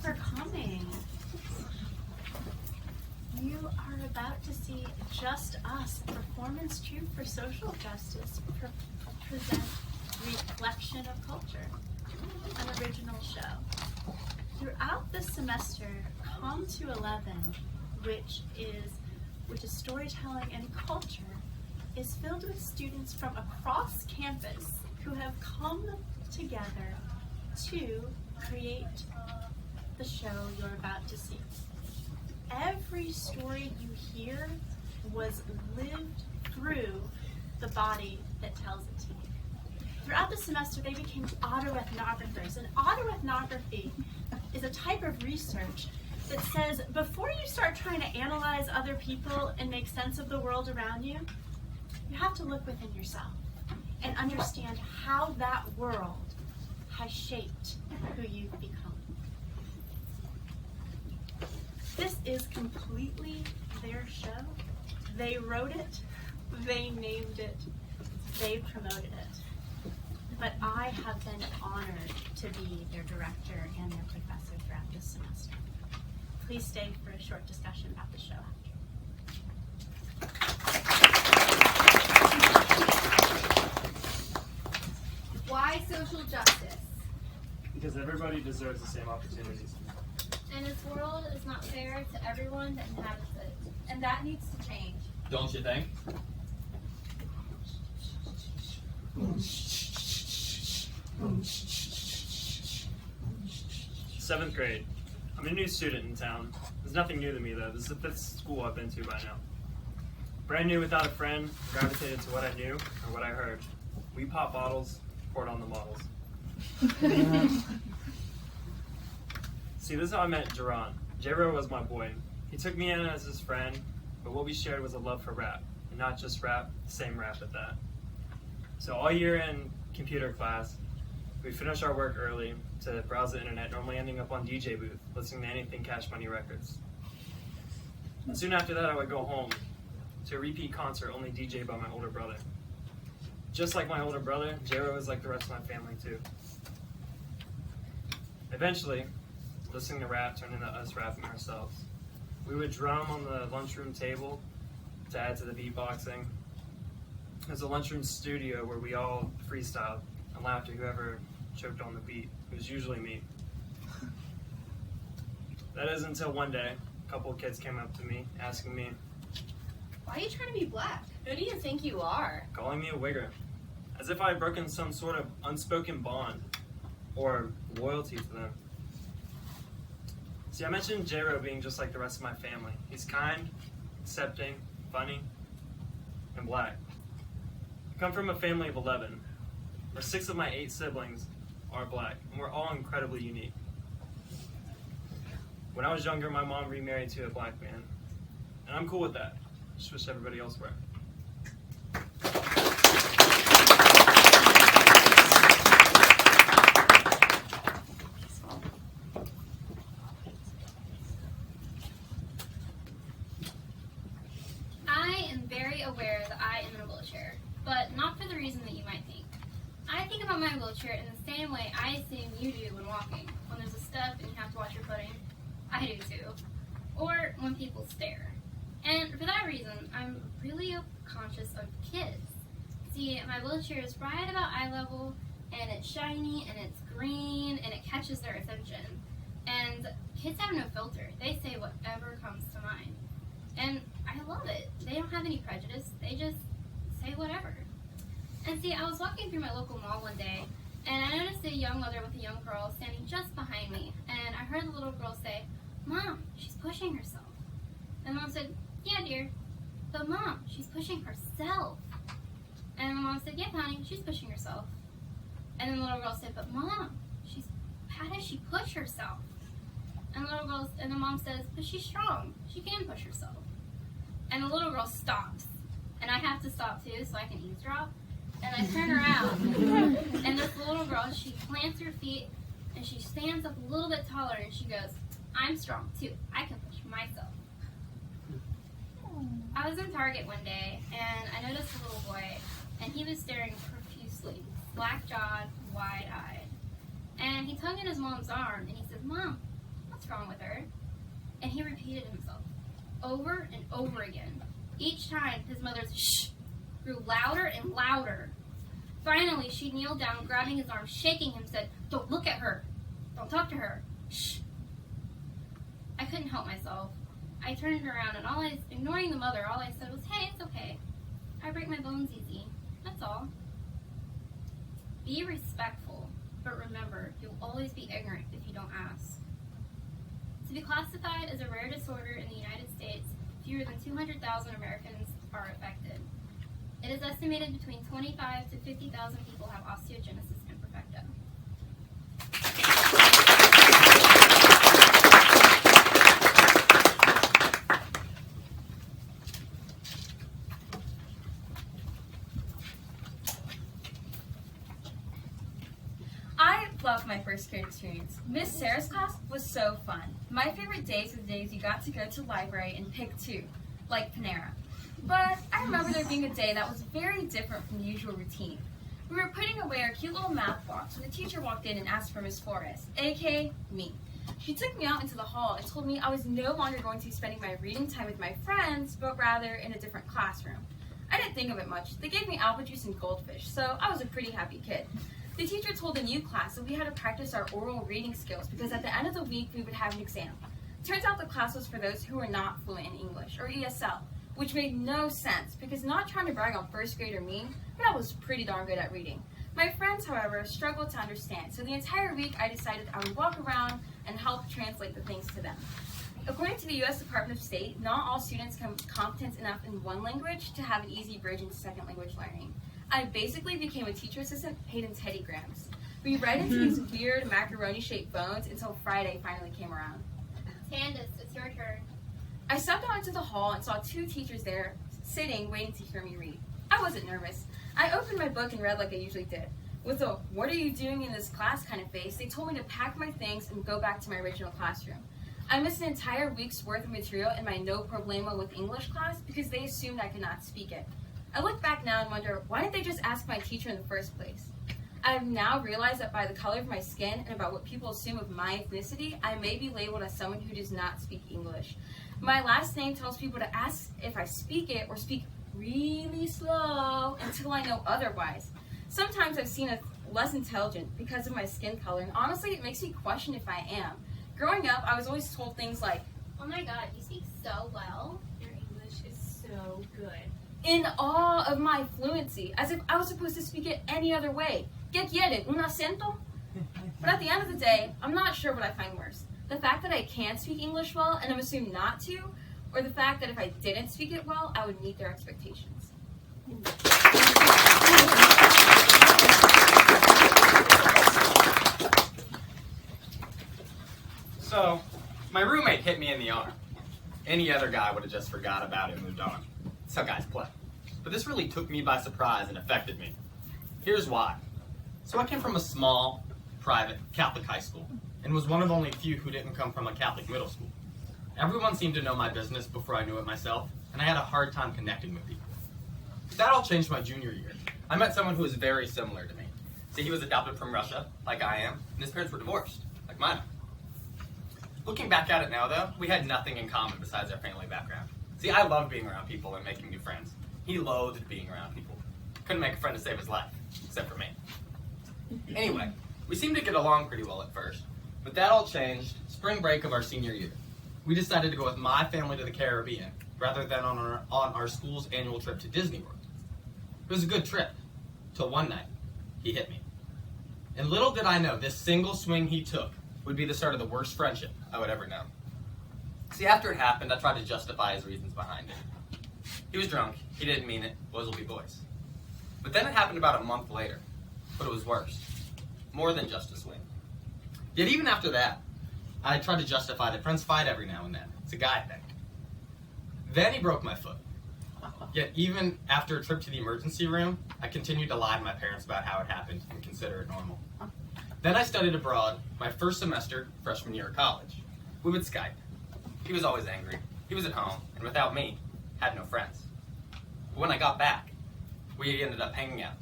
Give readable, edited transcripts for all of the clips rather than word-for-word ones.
for coming. You are about to see Just Us, a performance troupe for social justice, present Reflection of Culture, an original show. Throughout this semester, Com to 11, which is storytelling and culture, is filled with students from across campus who have come together to create the show you're about to see. Every story you hear was lived through the body that tells it to you. Throughout the semester, they became autoethnographers, and autoethnography is a type of research that says before you start trying to analyze other people and make sense of the world around you, you have to look within yourself and understand how that world has shaped who you've become. This is completely their show. They wrote it, they named it, they promoted it. But I have been honored to be their director and their professor throughout this semester. Please stay for a short discussion about the show after. Why social justice? Because everybody deserves the same opportunities. And this world is not fair to everyone that inhabits it. And that needs to change. Don't you think? Seventh grade. I'm a new student in town. There's nothing new to me though. This is the 5th school I've been to by now. Brand new without a friend, gravitated to what I knew or what I heard. We pop bottles, poured on the models. See, this is how I met Jerron. J-Ro was my boy. He took me in as his friend, but what we shared was a love for rap. And not just rap, the same rap at that. So all year in computer class, we finished our work early to browse the internet, normally ending up on DJ booth, listening to anything Cash Money Records. And soon after that, I would go home to a repeat concert only DJed by my older brother. Just like my older brother, J-Ro was like the rest of my family too. Eventually, listening to rap turned into us rapping ourselves. We would drum on the lunchroom table to add to the beatboxing. There's a lunchroom studio where we all freestyled and laughed at whoever choked on the beat. It was usually me. That is until one day, a couple of kids came up to me asking me, Why are you trying to be black? Who do you think you are? calling me a wigger, as if I had broken some sort of unspoken bond or loyalty to them. See, I mentioned J-Ro being just like the rest of my family. He's kind, accepting, funny, and black. I come from a family of 11, where 6 of my 8 siblings are black, and we're all incredibly unique. When I was younger, my mom remarried to a black man, and I'm cool with that. Just wish everybody else were. I am very aware that I am in a wheelchair, but not for the reason that you might think. I think about my wheelchair in the same way I assume you do when walking. When there's a step and you have to watch your footing, I do too. Or when people stare. And for that reason, I'm really conscious of kids. See, my wheelchair is right about eye level, and it's shiny, and it's green, and it catches their attention. And kids have no filter. They say whatever comes to mind. And I love it. They don't have any prejudice. They just say whatever. And see, I was walking through my local mall one day, and I noticed a young mother with a young girl standing just behind me. And I heard the little girl say, "Mom, she's pushing herself." And Mom said, "Yeah, dear. But Mom, she's pushing herself." And the mom said, "Yeah, honey, she's pushing herself." And then the little girl said, "But Mom, how does she push herself?" And the mom says, "But she's strong. She can push herself." And the little girl stops. And I have to stop too so I can eavesdrop. And I turn around. And this little girl, she plants her feet and she stands up a little bit taller and she goes, "I'm strong too. I can push myself." I was in Target one day and I noticed a little boy and he was staring profusely, black-jawed, wide-eyed. And he tugged at his mom's arm and he said, "Mom, what's wrong with her. And he repeated himself over and over again. Each time, his mother's shh grew louder and louder. Finally, she kneeled down, grabbing his arm, shaking him, said, "Don't look at her. Don't talk to her. Shh." I couldn't help myself. I turned around and ignoring the mother, all I said was, "Hey, it's okay. I break my bones easy. That's all." Be respectful, but remember, you'll always be ignorant if you don't ask. To be classified as a rare disorder in the United States, fewer than 200,000 Americans are affected. It is estimated between 25 to 50,000 people have osteogenesis imperfecta. I loved my first grade experience. Miss Sarah's class was so fun. My favorite days were the days you got to go to the library and pick two, like Panera. But I remember there being a day that was very different from the usual routine. We were putting away our cute little math box when the teacher walked in and asked for Miss Flores, aka me. She took me out into the hall and told me I was no longer going to be spending my reading time with my friends, but rather in a different classroom. I didn't think of it much. They gave me apple juice and goldfish, so I was a pretty happy kid. The teacher told the new class that we had to practice our oral reading skills because at the end of the week we would have an exam. Turns out the class was for those who were not fluent in English, or ESL, which made no sense because not trying to brag on first grade or me, but I was pretty darn good at reading. My friends, however, struggled to understand, so the entire week I decided I would walk around and help translate the things to them. According to the U.S. Department of State, not all students come competent enough in one language to have an easy bridge into second language learning. I basically became a teacher assistant paid in Teddy Grahams. We read into these weird macaroni-shaped bones until Friday finally came around. Candace, it's your turn. I stepped out into the hall and saw two teachers there sitting, waiting to hear me read. I wasn't nervous. I opened my book and read like I usually did. With a "what are you doing in this class" kind of face, they told me to pack my things and go back to my original classroom. I missed an entire week's worth of material in my no problemo with English class because they assumed I could not speak it. I look back now and wonder, why didn't they just ask my teacher in the first place? I have now realized that by the color of my skin and about what people assume of my ethnicity, I may be labeled as someone who does not speak English. My last name tells people to ask if I speak it or speak really slow until I know otherwise. Sometimes I've seen as less intelligent because of my skin color, and honestly, it makes me question if I am. Growing up, I was always told things like, "Oh my God, you speak so well." Your English is so good. in awe of my fluency, as if I was supposed to speak it any other way. ¿Qué quiere? ¿Un acento? But at the end of the day, I'm not sure what I find worse. The fact that I can speak English well and I'm assumed not to, or the fact that if I didn't speak it well, I would meet their expectations. So, my roommate hit me in the arm. Any other guy would have just forgot about it and moved on. That's how guys play. But this really took me by surprise and affected me. Here's why. So I came from a small, private Catholic high school, and was one of only a few who didn't come from a Catholic middle school. Everyone seemed to know my business before I knew it myself, and I had a hard time connecting with people. That all changed my junior year. I met someone who was very similar to me. See, he was adopted from Russia, like I am, and his parents were divorced, like mine. Looking back at it now, though, we had nothing in common besides our family background. See, I loved being around people and making new friends. He loathed being around people. Couldn't make a friend to save his life, except for me. Anyway, we seemed to get along pretty well at first, but that all changed spring break of our senior year. We decided to go with my family to the Caribbean, rather than on our school's annual trip to Disney World. It was a good trip, till one night, he hit me. And little did I know, this single swing he took would be the start of the worst friendship I would ever know. See, after it happened, I tried to justify his reasons behind it. He was drunk, he didn't mean it, boys will be boys. But then it happened about a month later, but it was worse. More than just a swing. Yet even after that, I tried to justify that friends fight every now and then. It's a guy thing. Then he broke my foot. Yet even after a trip to the emergency room, I continued to lie to my parents about how it happened and consider it normal. Then I studied abroad my first semester, freshman year of college. We would Skype. He was always angry. He was at home, and without me, had no friends. But when I got back, we ended up hanging out.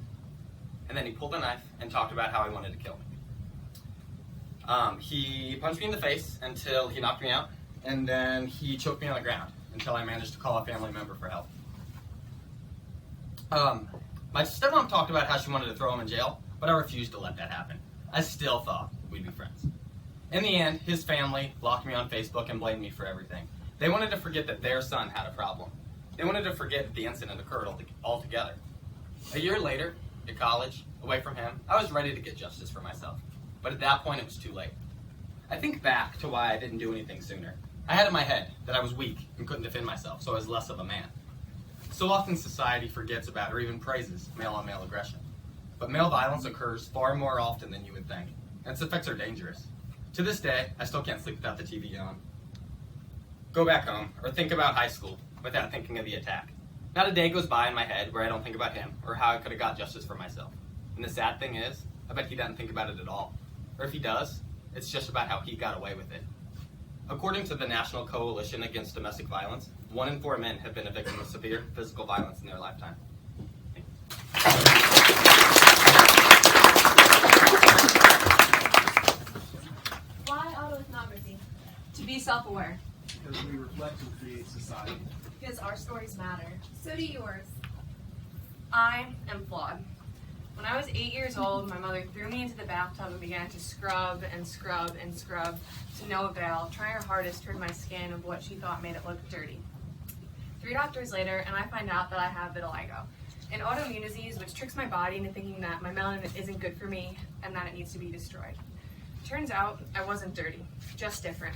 And then he pulled a knife and talked about how he wanted to kill me. He punched me in the face until he knocked me out, and then he choked me on the ground until I managed to call a family member for help. My stepmom talked about how she wanted to throw him in jail, but I refused to let that happen. I still thought we'd be friends. In the end, his family blocked me on Facebook and blamed me for everything. They wanted to forget that their son had a problem. They wanted to forget that the incident occurred altogether. A year later, at college, away from him, I was ready to get justice for myself. But at that point, it was too late. I think back to why I didn't do anything sooner. I had in my head that I was weak and couldn't defend myself, so I was less of a man. So often society forgets about or even praises male-on-male aggression. But male violence occurs far more often than you would think, and its effects are dangerous. To this day, I still can't sleep without the TV on. Go back home, or think about high school, without thinking of the attack. Not a day goes by in my head where I don't think about him, or how I could have got justice for myself. And the sad thing is, I bet he doesn't think about it at all. Or if he does, it's just about how he got away with it. According to the National Coalition Against Domestic Violence, 1 in 4 men have been a victim of severe physical violence in their lifetime. Why autoethnography? To be self-aware. Because we reflect and create society. Because our stories matter. So do yours. I am flawed. When I was 8 years old, my mother threw me into the bathtub and began to scrub and scrub and scrub to no avail, trying her hardest to rid my skin of what she thought made it look dirty. 3 doctors later, and I find out that I have vitiligo, an autoimmune disease which tricks my body into thinking that my melanin isn't good for me and that it needs to be destroyed. Turns out I wasn't dirty, just different.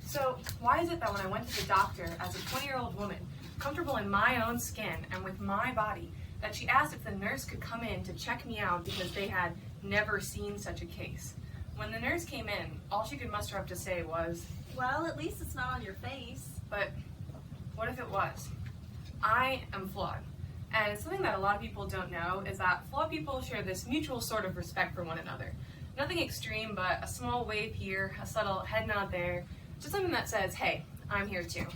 So why is it that when I went to the doctor as a 20-year-old woman, comfortable in my own skin and with my body, that she asked if the nurse could come in to check me out because they had never seen such a case? When the nurse came in, all she could muster up to say was, Well, at least it's not on your face. but what if it was? I am flawed. And something that a lot of people don't know is that flawed people share this mutual sort of respect for one another. Nothing extreme, but a small wave here, a subtle head nod there, just something that says, hey, I'm here too.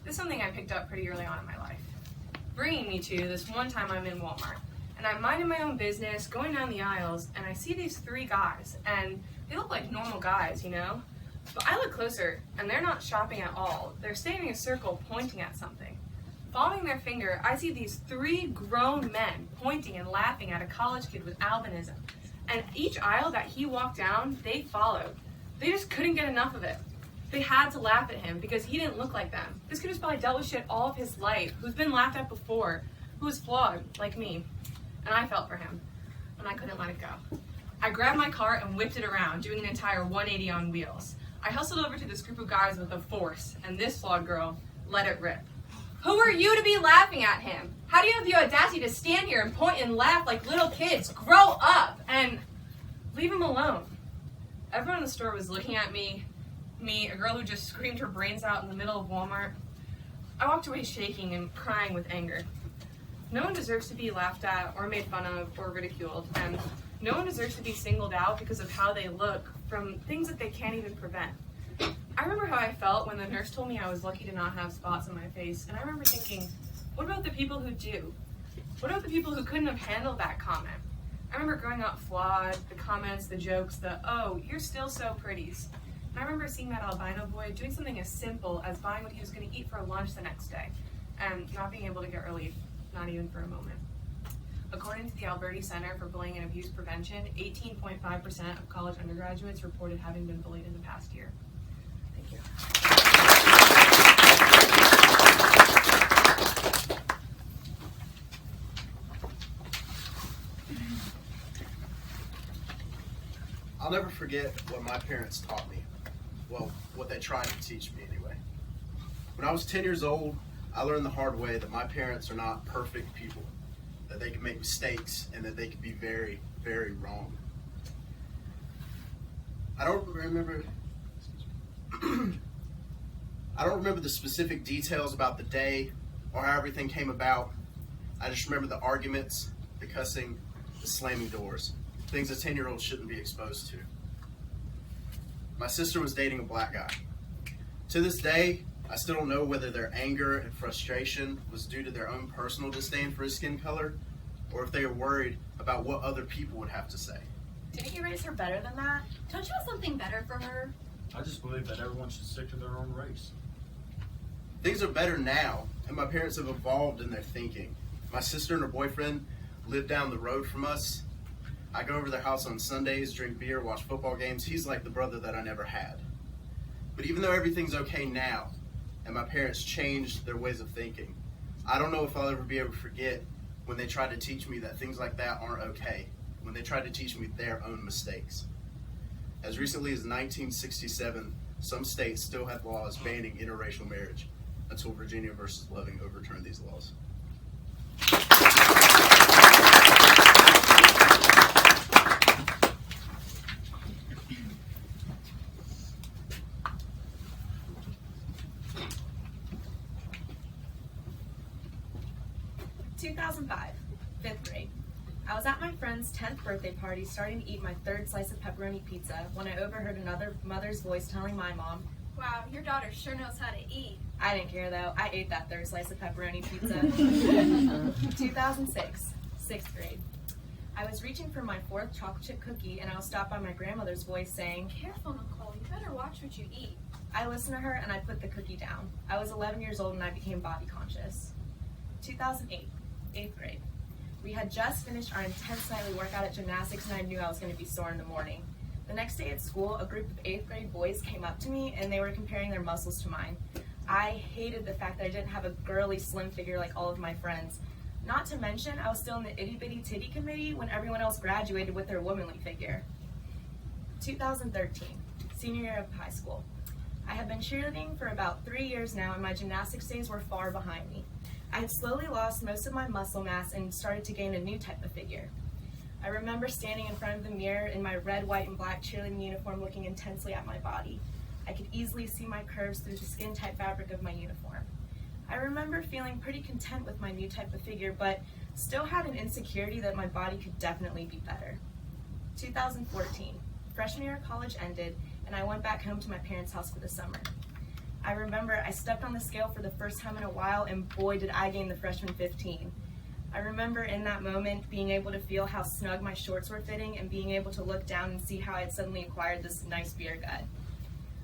This is something I picked up pretty early on in my life. Bringing me to this one time I'm in Walmart, and I'm minding my own business, going down the aisles, and I see these 3 guys, and they look like normal guys, you know? But I look closer, and they're not shopping at all. They're standing in a circle pointing at something. Following their finger, I see these 3 grown men pointing and laughing at a college kid with albinism. And each aisle that he walked down, they followed. They just couldn't get enough of it. They had to laugh at him because he didn't look like them. This kid has probably dealt with shit all of his life, who's been laughed at before, who was flawed, like me. And I felt for him, and I couldn't let it go. I grabbed my cart and whipped it around, doing an entire 180 on wheels. I hustled over to this group of guys with a force, and this flawed girl let it rip. Who are you to be laughing at him? How do you have the audacity to stand here and point and laugh like little kids? Grow up and leave him alone. Everyone in the store was looking at me, a girl who just screamed her brains out in the middle of Walmart. I walked away shaking and crying with anger. No one deserves to be laughed at or made fun of or ridiculed, and no one deserves to be singled out because of how they look from things that they can't even prevent. I remember how I felt when the nurse told me I was lucky to not have spots on my face, and I remember thinking, what about the people who do? What about the people who couldn't have handled that comment? I remember growing up flawed, the comments, the jokes, the, oh, you're still so pretties. And I remember seeing that albino boy doing something as simple as buying what he was going to eat for lunch the next day, and not being able to get relief, not even for a moment. According to the Alberti Center for Bullying and Abuse Prevention, 18.5% of college undergraduates reported having been bullied in the past year. Thank you. I'll never forget what my parents taught me. Well, what they tried to teach me anyway. When I was 10 years old, I learned the hard way that my parents are not perfect people, that they can make mistakes and that they can be very, very wrong. I don't remember the specific details about the day or how everything came about. I just remember the arguments, the cussing, the slamming doors, things a 10-year-old shouldn't be exposed to. My sister was dating a black guy. To this day, I still don't know whether their anger and frustration was due to their own personal disdain for his skin color, or if they were worried about what other people would have to say. Couldn't you raise her better than that? Don't you have something better for her? I just believe that everyone should stick to their own race. Things are better now, and my parents have evolved in their thinking. My sister and her boyfriend live down the road from us. I go over to their house on Sundays, drink beer, watch football games. He's like the brother that I never had. But even though everything's okay now, and my parents changed their ways of thinking, I don't know if I'll ever be able to forget when they tried to teach me that things like that aren't okay, when they tried to teach me their own mistakes. As recently as 1967, some states still had laws banning interracial marriage until Virginia versus Loving overturned these laws. Fifth grade. I was at my friend's 10th birthday party starting to eat my third slice of pepperoni pizza when I overheard another mother's voice telling my mom, Wow, your daughter sure knows how to eat. I didn't care though, I ate that third slice of pepperoni pizza. 2006, 6th grade. I was reaching for my 4th chocolate chip cookie and I was stopped by my grandmother's voice saying, Careful, Nicole, you better watch what you eat. I listened to her and I put the cookie down. I was 11 years old and I became body conscious. 2008, 8th grade. We had just finished our intense nightly workout at gymnastics and I knew I was going to be sore in the morning. The next day at school, a group of 8th grade boys came up to me and they were comparing their muscles to mine. I hated the fact that I didn't have a girly slim figure like all of my friends. Not to mention, I was still in the itty bitty titty committee when everyone else graduated with their womanly figure. 2013, senior year of high school. I have been cheerleading for about 3 years now and my gymnastics days were far behind me. I had slowly lost most of my muscle mass and started to gain a new type of figure. I remember standing in front of the mirror in my red, white, and black cheerleading uniform looking intensely at my body. I could easily see my curves through the skin-tight fabric of my uniform. I remember feeling pretty content with my new type of figure, but still had an insecurity that my body could definitely be better. 2014, freshman year of college ended, and I went back home to my parents' house for the summer. I remember I stepped on the scale for the first time in a while, and boy did I gain the freshman 15. I remember in that moment being able to feel how snug my shorts were fitting and being able to look down and see how I had suddenly acquired this nice beer gut.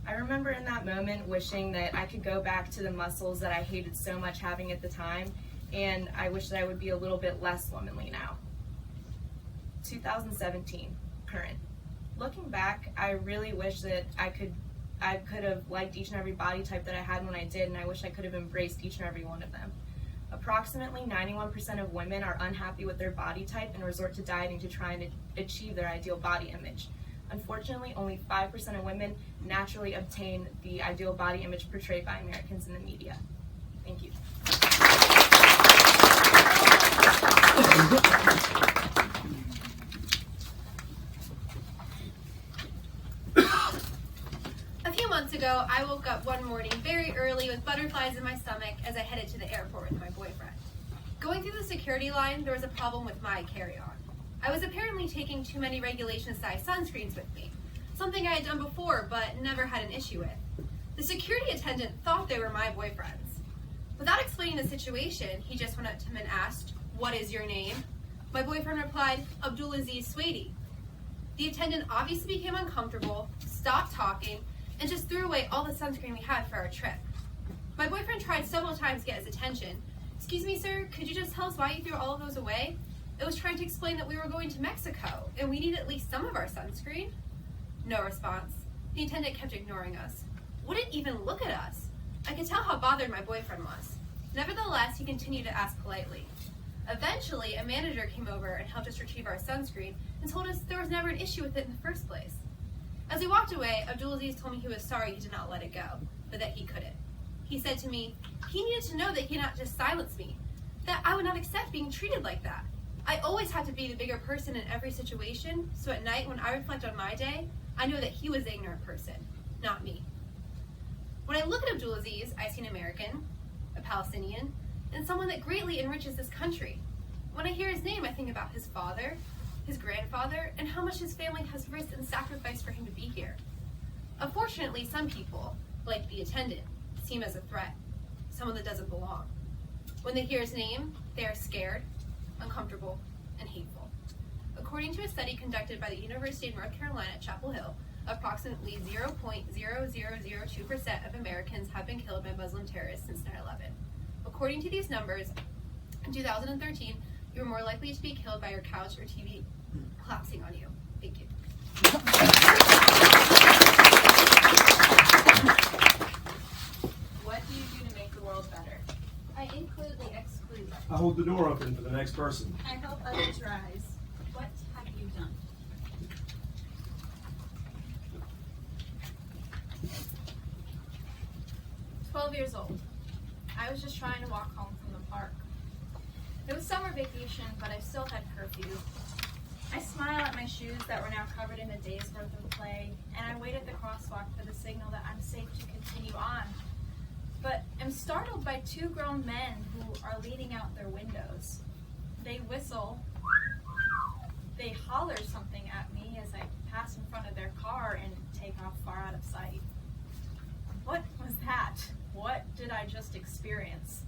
I remember in that moment wishing that I could go back to the muscles that I hated so much having at the time, and I wish that I would be a little bit less womanly now. 2017, current. Looking back, I really wish that I could have liked each and every body type that I had when I did, and I wish I could have embraced each and every one of them. Approximately 91% of women are unhappy with their body type and resort to dieting to try and achieve their ideal body image. Unfortunately, only 5% of women naturally obtain the ideal body image portrayed by Americans in the media. Thank you. A few months ago, I woke up one morning very early with butterflies in my stomach as I headed to the airport with my boyfriend. Going through the security line, there was a problem with my carry-on. I was apparently taking too many regulation-size sunscreens with me, something I had done before but never had an issue with. The security attendant thought they were my boyfriends. Without explaining the situation, he just went up to him and asked, "What is your name?" My boyfriend replied, "Abdulaziz Swady." The attendant obviously became uncomfortable, stopped talking, and just threw away all the sunscreen we had for our trip. My boyfriend tried several times to get his attention. "Excuse me, sir, could you just tell us why you threw all of those away?" It was trying to explain that we were going to Mexico, and we need at least some of our sunscreen. No response. The attendant kept ignoring us. Wouldn't even look at us. I could tell how bothered my boyfriend was. Nevertheless, he continued to ask politely. Eventually, a manager came over and helped us retrieve our sunscreen and told us there was never an issue with it in the first place. As we walked away, Abdulaziz told me he was sorry he did not let it go, but that he couldn't. He said to me, he needed to know that he cannot just silence me, that I would not accept being treated like that. I always have to be the bigger person in every situation, so at night when I reflect on my day, I know that he was the ignorant person, not me. When I look at Abdulaziz, I see an American, a Palestinian, and someone that greatly enriches this country. When I hear his name, I think about his father, his grandfather, and how much his family has risked and sacrificed for him to be here. Unfortunately, some people, like the attendant, see him as a threat, someone that doesn't belong. When they hear his name, they are scared, uncomfortable, and hateful. According to a study conducted by the University of North Carolina at Chapel Hill, approximately 0.0002% of Americans have been killed by Muslim terrorists since 9/11. According to these numbers, in 2013, you were more likely to be killed by your couch or TV collapsing on you. Thank you. What do you do to make the world better? I include the exclude. I hold the door open for the next person. I help others rise. What have you done? Years old. I was just trying to walk home from the park. It was summer vacation, but I still had curfew. I smile at my shoes that were now covered in a day's worth of clay, and I wait at the crosswalk for the signal that I'm safe to continue on. But am startled by two grown men who are leaning out their windows. They whistle. They holler something at me as I pass in front of their car and take off far out of sight. What was that? What did I just experience?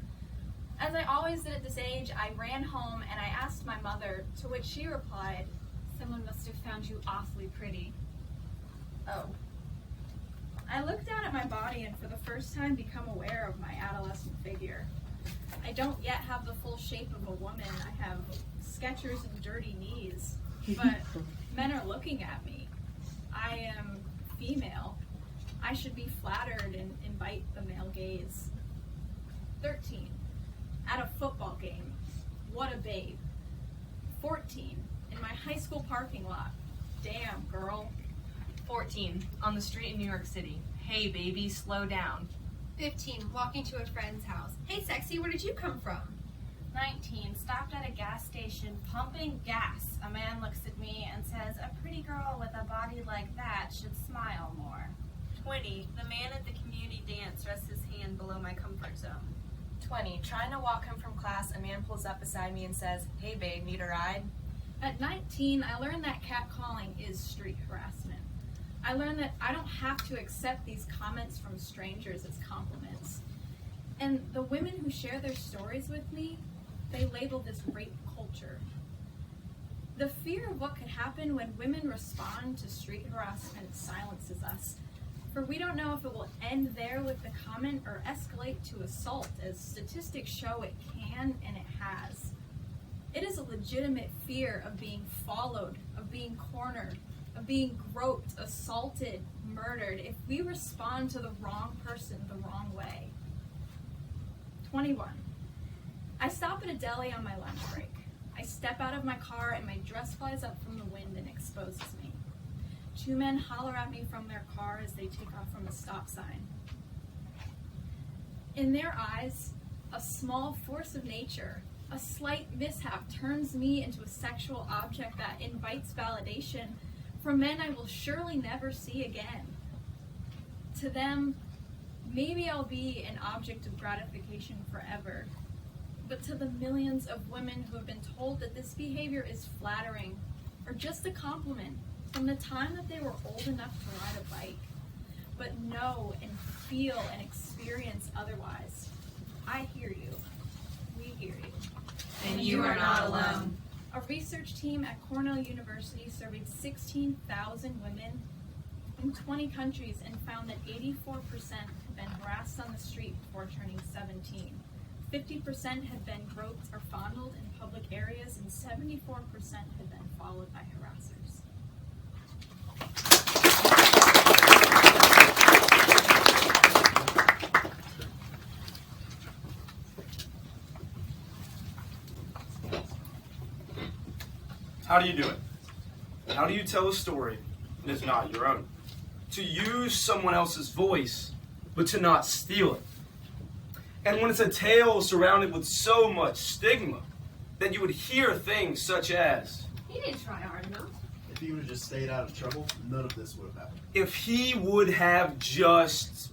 As I always did at this age, I ran home and I asked my mother, to which she replied, Someone must have found you awfully pretty. "Oh." I looked down at my body and for the first time become aware of my adolescent figure. I don't yet have the full shape of a woman. I have Skechers and dirty knees, but men are looking at me. I am female. I should be flattered and invite the male gaze. 13. At a football game. What a babe. 14. In my high school parking lot. Damn, girl. 14. On the street in New York City. Hey, baby, slow down. 15. Walking to a friend's house. Hey, sexy, where did you come from? 19. Stopped at a gas station pumping gas. A man looks at me and says, a pretty girl with a body like that should smile more. 20. The man at the community dance rests his hand below my comfort zone. 20. Trying to walk home from class, a man pulls up beside me and says, hey, babe, need a ride? At 19, I learned that catcalling is street harassment. I learned that I don't have to accept these comments from strangers as compliments. And the women who share their stories with me, they label this rape culture. The fear of what could happen when women respond to street harassment silences us. For we don't know if it will end there with the comment or escalate to assault, as statistics show it can and it has. It is a legitimate fear of being followed, of being cornered, of being groped, assaulted, murdered, if we respond to the wrong person the wrong way. 21. I stop at a deli on my lunch break. I step out of my car and my dress flies up from the wind and exposes me. Two men holler at me from their car as they take off from a stop sign. In their eyes, a small force of nature, a slight mishap turns me into a sexual object that invites validation from men I will surely never see again. To them, maybe I'll be an object of gratification forever. But to the millions of women who have been told that this behavior is flattering or just a compliment from the time that they were old enough to ride a bike, but know and feel and experience otherwise, I hear you. We hear you. And you are not alone. A research team at Cornell University surveyed 16,000 women in 20 countries and found that 84% had been harassed on the street before turning 17. 50% had been groped or fondled in public areas, and 74% had been followed by harassers. How do you do it? How do you tell a story that is not your own? To use someone else's voice, but to not steal it. And when it's a tale surrounded with so much stigma, that you would hear things such as, He didn't try hard enough. If he would have just stayed out of trouble, none of this would have happened. if he would have just...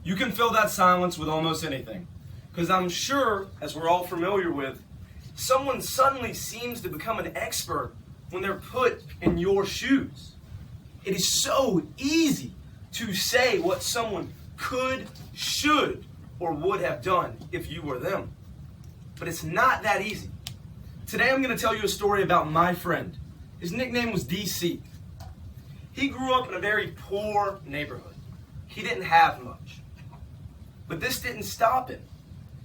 You can fill that silence with almost anything. Because I'm sure, as we're all familiar with, someone suddenly seems to become an expert when they're put in your shoes. It is so easy to say what someone could, should, or would have done if you were them. But it's not that easy. Today I'm going to tell you a story about my friend. His nickname was DC. He grew up in a very poor neighborhood. He didn't have much. But this didn't stop him.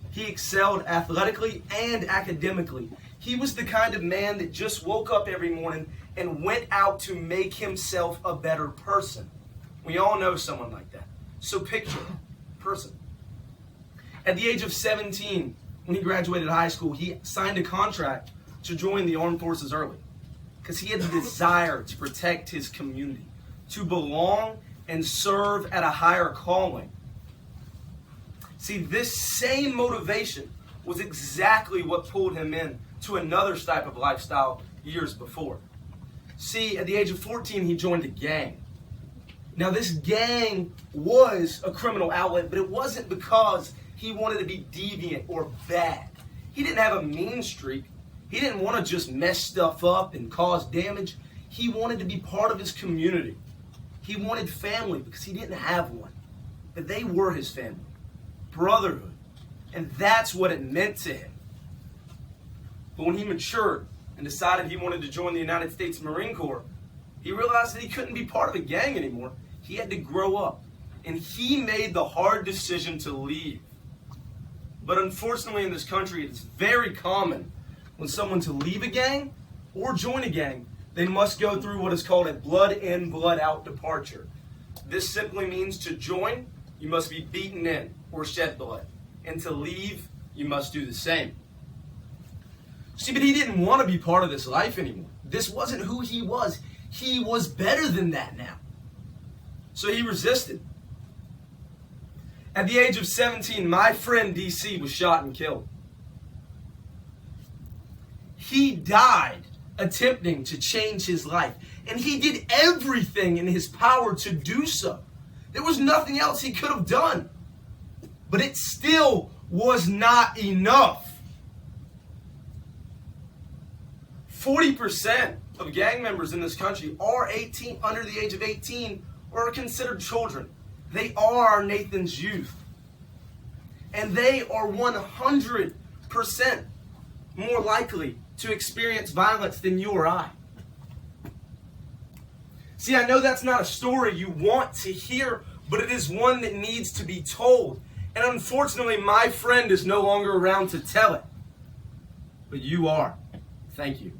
He excelled athletically and academically. He was the kind of man that just woke up every morning and went out to make himself a better person. We all know someone like that. So picture a person. At the age of 17, when he graduated high school, he signed a contract to join the armed forces early because he had the desire to protect his community, to belong and serve at a higher calling. See, this same motivation was exactly what pulled him in to another type of lifestyle years before. See, at the age of 14, he joined a gang. Now, this gang was a criminal outlet, but it wasn't because he wanted to be deviant or bad. He didn't have a mean streak. He didn't want to just mess stuff up and cause damage. He wanted to be part of his community. He wanted family because he didn't have one. But they were his family. Brotherhood. And that's what it meant to him. But when he matured and decided he wanted to join the United States Marine Corps, he realized that he couldn't be part of a gang anymore. He had to grow up. And he made the hard decision to leave. But unfortunately in this country, it's very common when someone to leave a gang or join a gang, they must go through what is called a blood in, blood out departure. This simply means to join, you must be beaten in or shed blood. And to leave, you must do the same. See, but he didn't want to be part of this life anymore. This wasn't who he was. He was better than that now. So he resisted. At the age of 17, my friend DC was shot and killed. He died attempting to change his life. And he did everything in his power to do so. There was nothing else he could have done. But it still was not enough. 40% of gang members in this country are under the age of 18 or are considered children. They are Nathan's youth. And they are 100% more likely to experience violence than you or I. See, I know that's not a story you want to hear, but it is one that needs to be told. And unfortunately, my friend is no longer around to tell it. But you are. Thank you.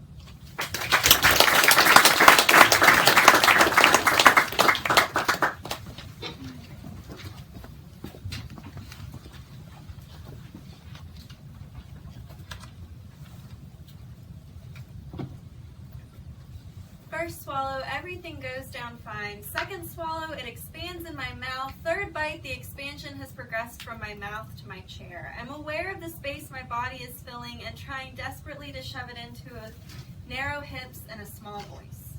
First swallow, everything goes down fine. Second swallow, it expands in my mouth. Third bite, the expansion has progressed from my mouth to my chair. I'm aware of the space my body is filling and trying desperately to shove it into narrow hips and a small voice.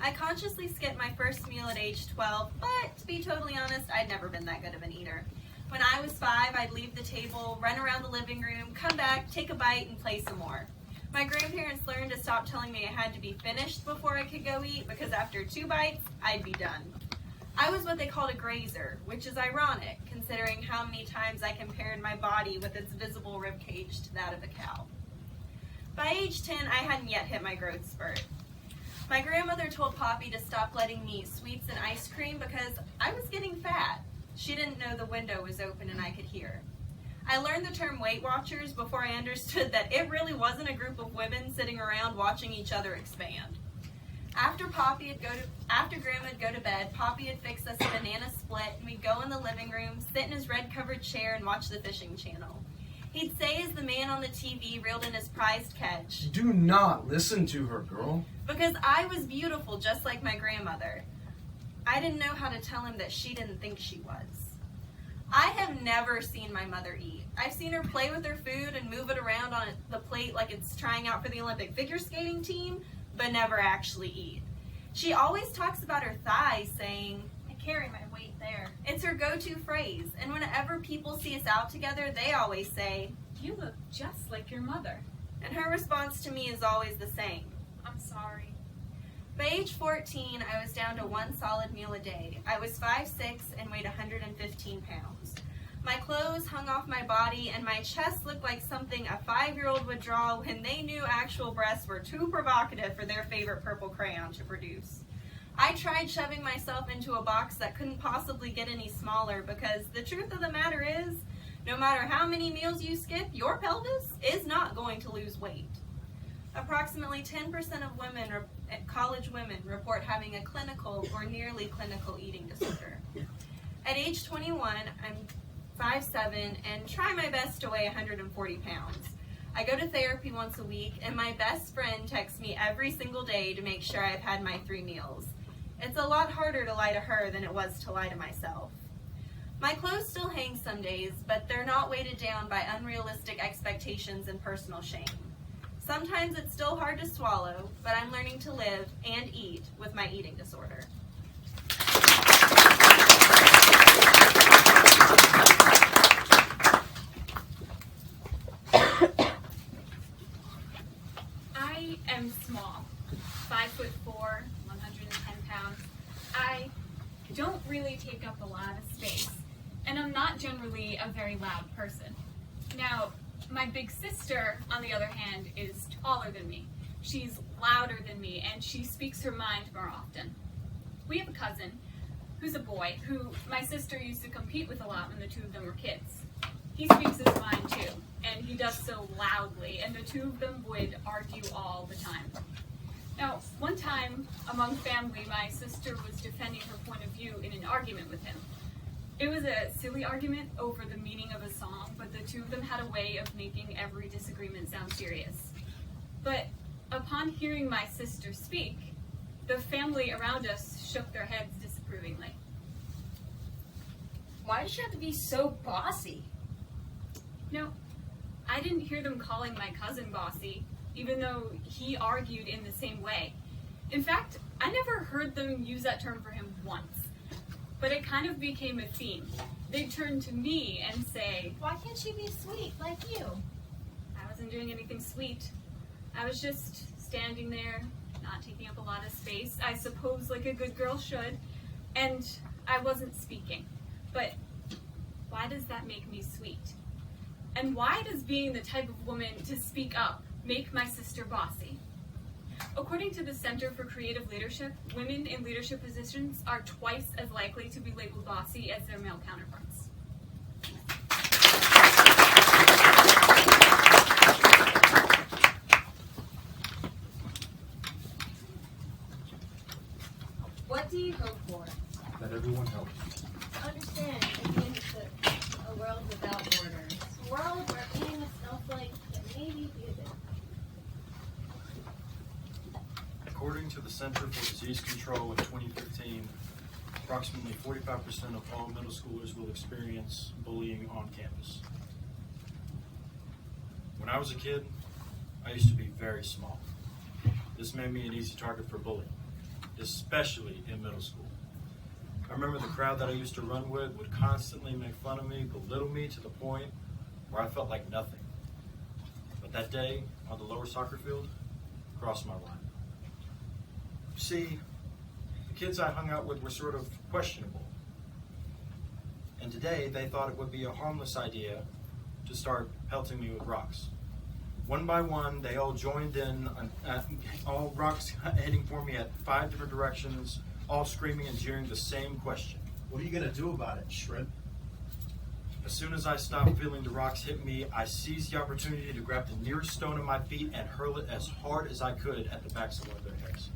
I consciously skipped my first meal at age 12, but to be totally honest, I'd never been that good of an eater. When I was 5, I'd leave the table, run around the living room, come back, take a bite, and play some more. My grandparents learned to stop telling me I had to be finished before I could go eat because after 2 bites, I'd be done. I was what they called a grazer, which is ironic considering how many times I compared my body with its visible ribcage to that of a cow. By age 10, I hadn't yet hit my growth spurt. My grandmother told Poppy to stop letting me eat sweets and ice cream because I was getting fat. She didn't know the window was open and I could hear. I learned the term Weight Watchers before I understood that it really wasn't a group of women sitting around watching each other expand. After Grandma would go to bed, Poppy would fix us a banana split and we'd go in the living room, sit in his red-covered chair and watch the fishing channel. He'd say as the man on the TV reeled in his prized catch, Do not listen to her, girl. because I was beautiful just like my grandmother. I didn't know how to tell him that she didn't think she was. I have never seen my mother eat. I've seen her play with her food and move it around on the plate like it's trying out for the Olympic figure skating team, but never actually eat. She always talks about her thighs, saying, I carry my weight there. it's her go-to phrase, and whenever people see us out together, they always say, You look just like your mother. and her response to me is always the same. I'm sorry. By age 14, I was down to 1 solid meal a day. I was 5'6" and weighed 115 pounds. My clothes hung off my body, and my chest looked like something a 5-year-old would draw when they knew actual breasts were too provocative for their favorite purple crayon to produce. I tried shoving myself into a box that couldn't possibly get any smaller because the truth of the matter is, no matter how many meals you skip, your pelvis is not going to lose weight. Approximately 10% of women, college women, report having a clinical or nearly clinical eating disorder. At age 21, I'm 5'7" and try my best to weigh 140 pounds. I go to therapy once a week, and my best friend texts me every single day to make sure I've had my 3 meals. It's a lot harder to lie to her than it was to lie to myself. My clothes still hang some days, but they're not weighted down by unrealistic expectations and personal shame. Sometimes it's still hard to swallow, but I'm learning to live and eat with my eating disorder. I am small, 5'4", 110 pounds. I don't really take up a lot of space, and I'm not generally a very loud person. Now, my big sister, on the other hand, is taller than me. She's louder than me, and she speaks her mind more often. We have a cousin who's a boy who my sister used to compete with a lot when the two of them were kids. He speaks his mind too, and he does so loudly, and the two of them would argue all the time. Now, one time among family, my sister was defending her point of view in an argument with him. It was a silly argument over the meaning of a song, but the two of them had a way of making every disagreement sound serious. But upon hearing my sister speak, the family around us shook their heads disapprovingly. Why does she have to be so bossy? No, I didn't hear them calling my cousin bossy, even though he argued in the same way. In fact, I never heard them use that term for him once. But it kind of became a theme. They'd turn to me and say, Why can't she be sweet like you? I wasn't doing anything sweet. I was just standing there, not taking up a lot of space, I suppose like a good girl should, and I wasn't speaking. But why does that make me sweet? And why does being the type of woman to speak up make my sister bossy? According to the Center for Creative Leadership, women in leadership positions are twice as likely to be labeled bossy as their male counterparts. What do you hope for? That everyone helps. Understand, again, it's a world without borders. A world where being a snowflake can maybe be a bit. According to the Center for Disease Control in 2015, approximately 45% of all middle schoolers will experience bullying on campus. When I was a kid, I used to be very small. This made me an easy target for bullying, especially in middle school. I remember the crowd that I used to run with would constantly make fun of me, belittle me to the point where I felt like nothing. But that day, on the lower soccer field, crossed my line. See, the kids I hung out with were sort of questionable. And today, they thought it would be a harmless idea to start pelting me with rocks. One by one, they all joined in, all rocks heading for me at 5 different directions, all screaming and jeering the same question. What are you going to do about it, shrimp? As soon as I stopped feeling the rocks hit me, I seized the opportunity to grab the nearest stone at my feet and hurl it as hard as I could at the backs of one of their heads.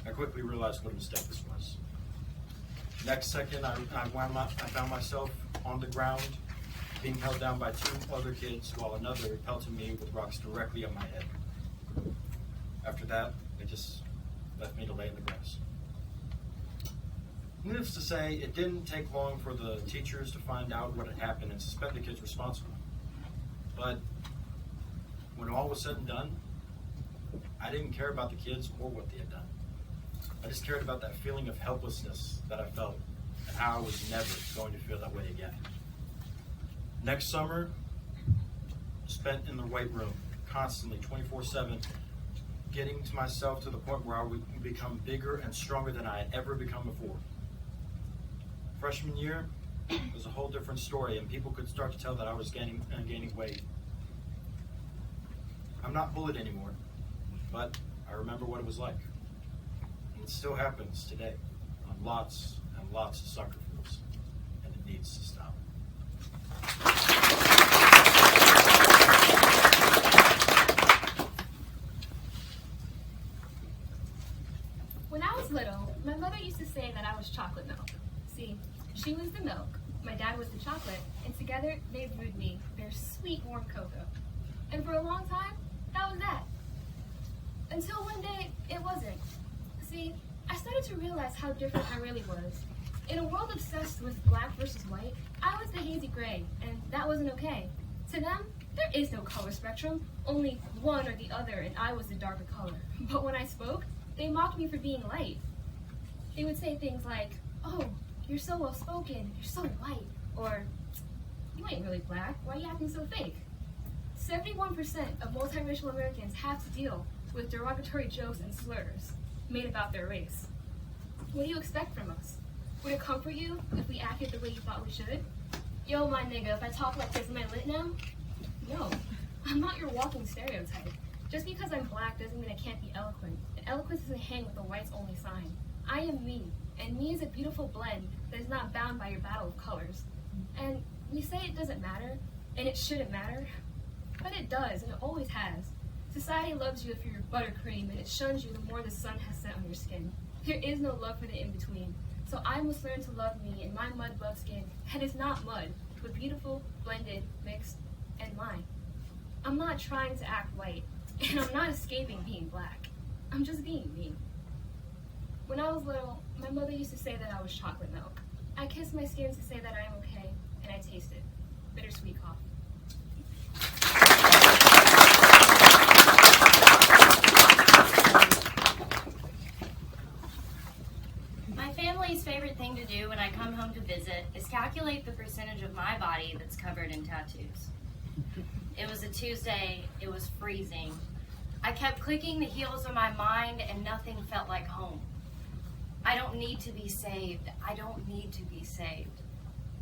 I quickly realized what a mistake this was. Next second, I found myself on the ground, being held down by 2 other kids, while another pelted me with rocks directly at my head. After that, they just left me to lay in the grass. Needless to say, it didn't take long for the teachers to find out what had happened and suspend the kids responsible. But when all was said and done, I didn't care about the kids or what they had done. I just cared about that feeling of helplessness that I felt and how I was never going to feel that way again. Next summer, spent in the weight room, constantly, 24/7, getting to myself to the point where I would become bigger and stronger than I had ever become before. Freshman year, it was a whole different story, and people could start to tell that I was gaining weight. I'm not bullied anymore, but I remember what it was like. And it still happens today on lots and lots of soccer fields, and it needs to stop. When I was little, my mother used to say that I was chocolate milk. See, she was the milk, my dad was the chocolate, and together they brewed me their sweet warm cocoa. And for a long time, that was that. Until one day, it wasn't. See, I started to realize how different I really was. In a world obsessed with black versus white, I was the hazy gray, and that wasn't okay. To them, there is no color spectrum, only one or the other, and I was the darker color. But when I spoke, they mocked me for being light. They would say things like, "Oh, you're so well-spoken, you're so white," or "You ain't really black, why are you acting so fake?" 71% of multiracial Americans have to deal with derogatory jokes and slurs made about their race. What do you expect from us? Would it comfort you if we acted the way you thought we should? Yo, my nigga, if I talk like this, am I lit now? No, I'm not your walking stereotype. Just because I'm black doesn't mean I can't be eloquent. And eloquence doesn't hang with the whites only sign. I am me, and me is a beautiful blend that is not bound by your battle of colors. And we say it doesn't matter, and it shouldn't matter, but it does, and it always has. Society loves you if you're buttercream, and it shuns you the more the sun has set on your skin. There is no love for the in-between. So I must learn to love me in my mud bug skin, and it's not mud, but beautiful, blended, mixed, and mine. I'm not trying to act white, and I'm not escaping being black. I'm just being me. When I was little, my mother used to say that I was chocolate milk. I kiss my skin to say that I am okay, and I taste it. Bittersweet coffee. My family's favorite thing to do when I come home to visit is calculate the percentage of my body that's covered in tattoos. It was a Tuesday, it was freezing. I kept clicking the heels of my mind and nothing felt like home. I don't need to be saved, I don't need to be saved.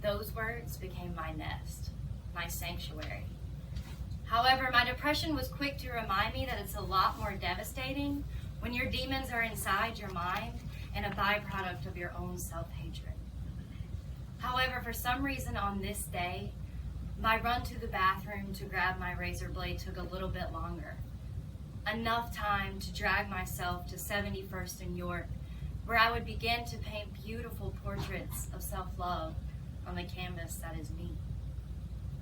Those words became my nest, my sanctuary. However, my depression was quick to remind me that it's a lot more devastating when your demons are inside your mind and a byproduct of your own self-hatred. However, for some reason on this day, my run to the bathroom to grab my razor blade took a little bit longer. Enough time to drag myself to 71st and York, where I would begin to paint beautiful portraits of self-love on the canvas that is me.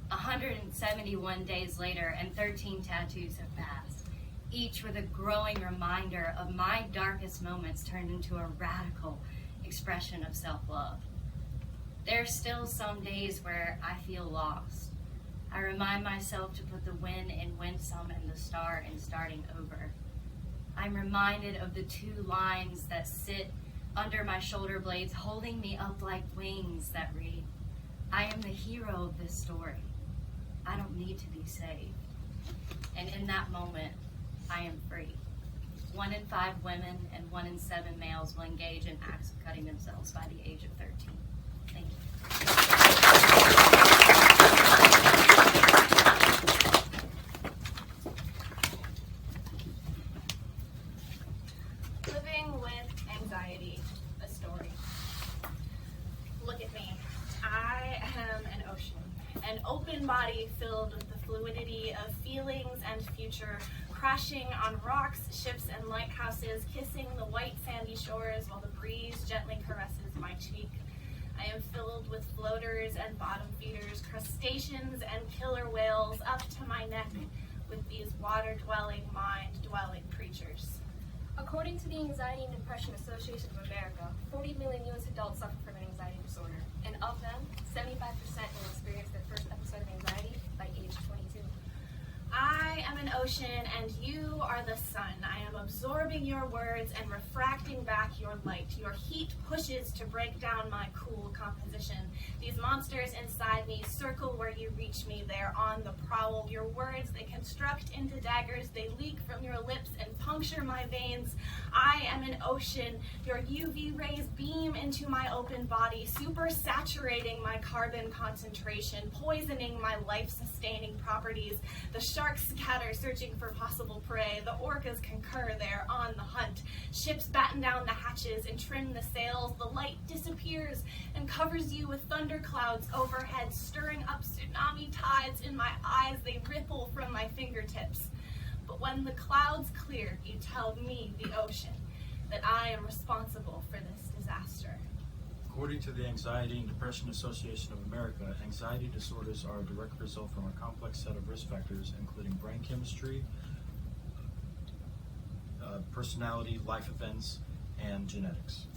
171 days later and 13 tattoos have passed, each with a growing reminder of my darkest moments turned into a radical expression of self-love. There are still some days where I feel lost. I remind myself to put the win in winsome and the star in starting over. I'm reminded of the two lines that sit under my shoulder blades, holding me up like wings that read, "I am the hero of this story. I don't need to be saved." And in that moment, I am free. 1 in 5 women and 1 in 7 males will engage in acts of cutting themselves by the age of 13. Thank you. Living with anxiety, a story. Look at me. I am an ocean, an open body filled with the fluidity of feelings and future, crashing on rocks, ships, and lighthouses, kissing the white sandy shores while the breeze gently caresses my cheek. I am filled with floaters and bottom feeders, crustaceans and killer whales up to my neck with these water-dwelling, mind-dwelling creatures. According to the Anxiety and Depression Association of America, 40 million U.S. adults suffer from an anxiety disorder, and of them, 75% will experience their first episode of anxiety by age 22. I am an ocean, and you are the sun. I am absorbing your words and refracting back your light. Your heat pushes to break down my cool composition. These monsters inside me circle where you reach me. They're on the prowl. Your words, they construct into daggers. They leak from your lips and puncture my veins. I am an ocean. Your UV rays beam into my open body, super saturating my carbon concentration, poisoning my life-sustaining properties. The sharks scatter, searching for possible prey. The orcas concur, they're on the hunt. Ships batten down the hatches and trim the sails. The light disappears and covers you with thunder clouds overhead, stirring up tsunami tides in my eyes. They ripple from my fingertips. But when the clouds clear, you tell me, the ocean, that I am responsible for this disaster. According to the Anxiety and Depression Association of America, anxiety disorders are a direct result from a complex set of risk factors, including brain chemistry, personality, life events, and genetics.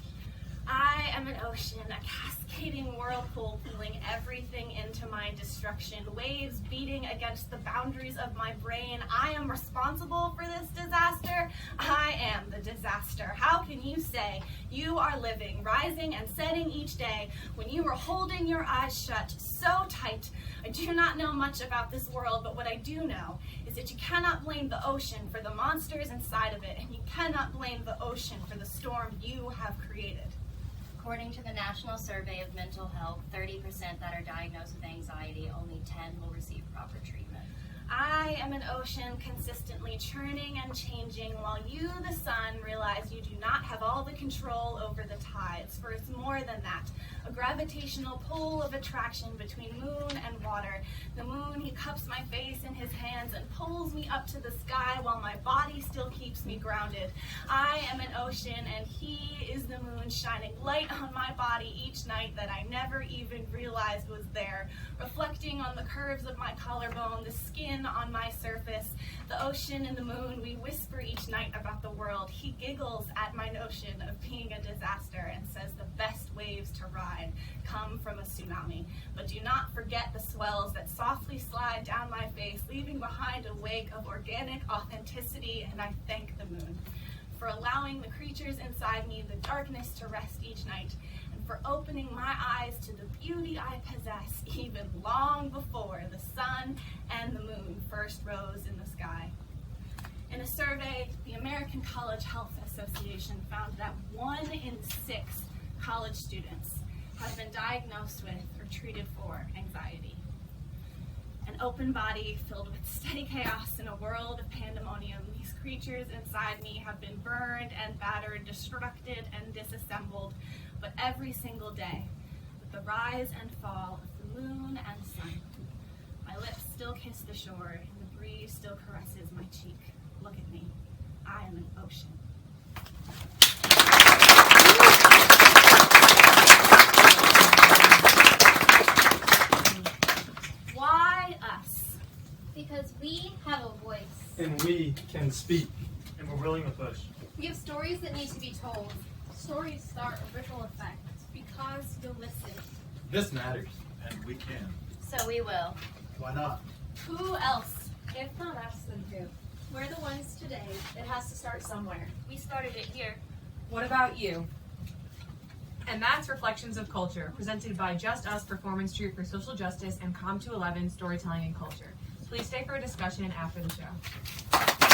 I am an ocean, a cascading whirlpool pulling everything into my destruction, waves beating against the boundaries of my brain. I am responsible for this disaster. I am the disaster. How can you say you are living, rising and setting each day when you are holding your eyes shut so tight? I do not know much about this world, but what I do know is that you cannot blame the ocean for the monsters inside of it, and you cannot blame the ocean for the storm you have created. According to the National Survey of Mental Health, 30% that are diagnosed with anxiety, only 10 will receive proper treatment. I am an ocean consistently churning and changing, while you, the sun, realize you do not have all the control over the tides, for it's more than that. A gravitational pull of attraction between moon and water. The moon, he cups my face in his hands and pulls me up to the sky while my body still keeps me grounded. I am an ocean, and he is the moon, shining light on my body each night that I never even realized was there, reflecting on the curves of my collarbone, the skin on my surface. The ocean and the moon, we whisper each night about the world. He giggles at my notion of being a disaster and says the best waves to ride come from a tsunami. But do not forget the swells that softly slide down my face, leaving behind a wake of organic authenticity, and I thank the moon for allowing the creatures inside me the darkness to rest each night, and for opening my eyes to the beauty I possess even long before the sun and the moon first rose in the sky. In a survey, the American College Health Association found that 1 in 6 college students have been diagnosed with or treated for anxiety. An open body filled with steady chaos in a world of pandemonium. These creatures inside me have been burned and battered, destructed and disassembled, but every single day, with the rise and fall of the moon and sun, my lips still kiss the shore and the breeze still caresses my cheek. Look at me. I am an ocean. Why us? Because we have a voice. And we can speak. And we're willing to push. We have stories that need to be told. Stories start a ripple effect because you'll listen. This matters. And we can. So we will. Why not? Who else? If not us, then who? We're the ones today. It has to start somewhere. We started it here. What about you? And that's Reflections of Culture, presented by Just Us Performance Troupe for Social Justice and Com 211 Storytelling and Culture. Please stay for a discussion after the show.